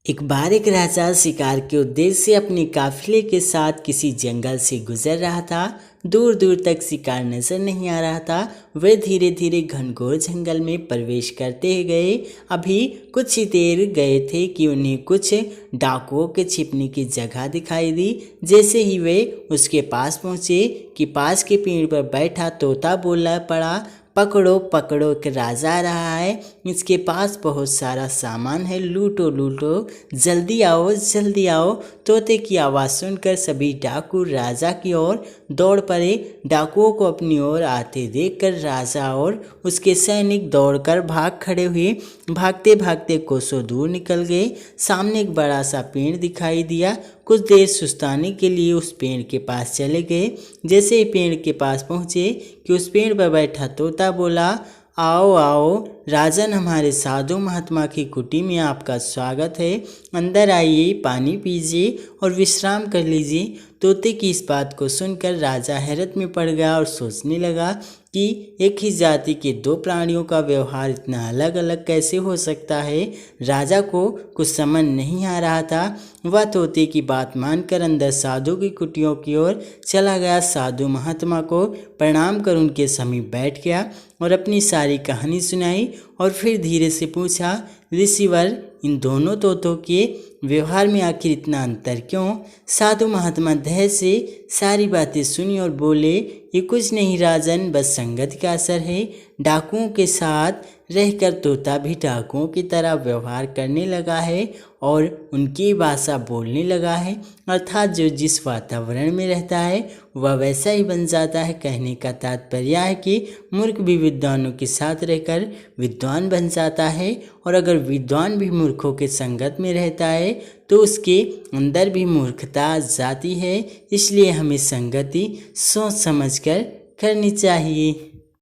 एक बार एक राजा शिकार के उद्देश्य से अपने काफिले के साथ किसी जंगल से गुजर रहा था। दूर दूर तक शिकार नजर नहीं आ रहा था। वे धीरे धीरे घनघोर जंगल में प्रवेश करते गए। अभी कुछ ही देर गए थे कि उन्हें कुछ डाकुओं के छिपने की जगह दिखाई दी। जैसे ही वे उसके पास पहुंचे कि पास के पेड़ पर बैठा तोता बोलना पड़ा, पकड़ो पकड़ो, एक राजा आ रहा है, इसके पास बहुत सारा सामान है, लूटो लूटो, जल्दी आओ जल्दी आओ। तोते की आवाज़ सुनकर सभी डाकू राजा की ओर दौड़ पड़े। डाकुओं को अपनी ओर आते देखकर राजा और उसके सैनिक दौड़कर भाग खड़े हुए। भागते भागते कोसों दूर निकल गए। सामने एक बड़ा सा पेड़ दिखाई दिया। कुछ देर सुस्ताने के लिए उस पेड़ के पास चले गए। जैसे ही पेड़ के पास पहुँचे कि उस पेड़ पर बैठा तोता बोला, आओ आओ राजन, हमारे साधु महात्मा की कुटी में आपका स्वागत है। अंदर आइए, पानी पीजिए और विश्राम कर लीजिए। तोते की इस बात को सुनकर राजा हैरत में पड़ गया और सोचने लगा कि एक ही जाति के दो प्राणियों का व्यवहार इतना अलग अलग कैसे हो सकता है। राजा को कुछ समझ नहीं आ रहा था। वह तोते की बात मानकर अंदर साधु की कुटियों की ओर चला गया। साधु महात्मा को प्रणाम कर उनके समीप बैठ गया और अपनी सारी कहानी सुनाई और फिर धीरे से पूछा, ऋषिवर, इन दोनों तोतों के व्यवहार में आखिर इतना अंतर क्यों? साधु महात्मा धैर्य से सारी बातें सुनी और बोले, ये कुछ नहीं राजन, बस संगत का असर है। डाकुओं के साथ रहकर तोता भी डाकुओं की तरह व्यवहार करने लगा है और उनकी भाषा बोलने लगा है। अर्थात जो जिस वातावरण में रहता है वह वैसा ही बन जाता है। कहने का तात्पर्य है कि मूर्ख भी विद्वानों के साथ रहकर विद्वान बन जाता है, और अगर विद्वान भी मूर्खों के संगत में रहता है तो उसके अंदर भी मूर्खता आ जाती है। इसलिए हमें संगति सोच समझकर करनी चाहिए।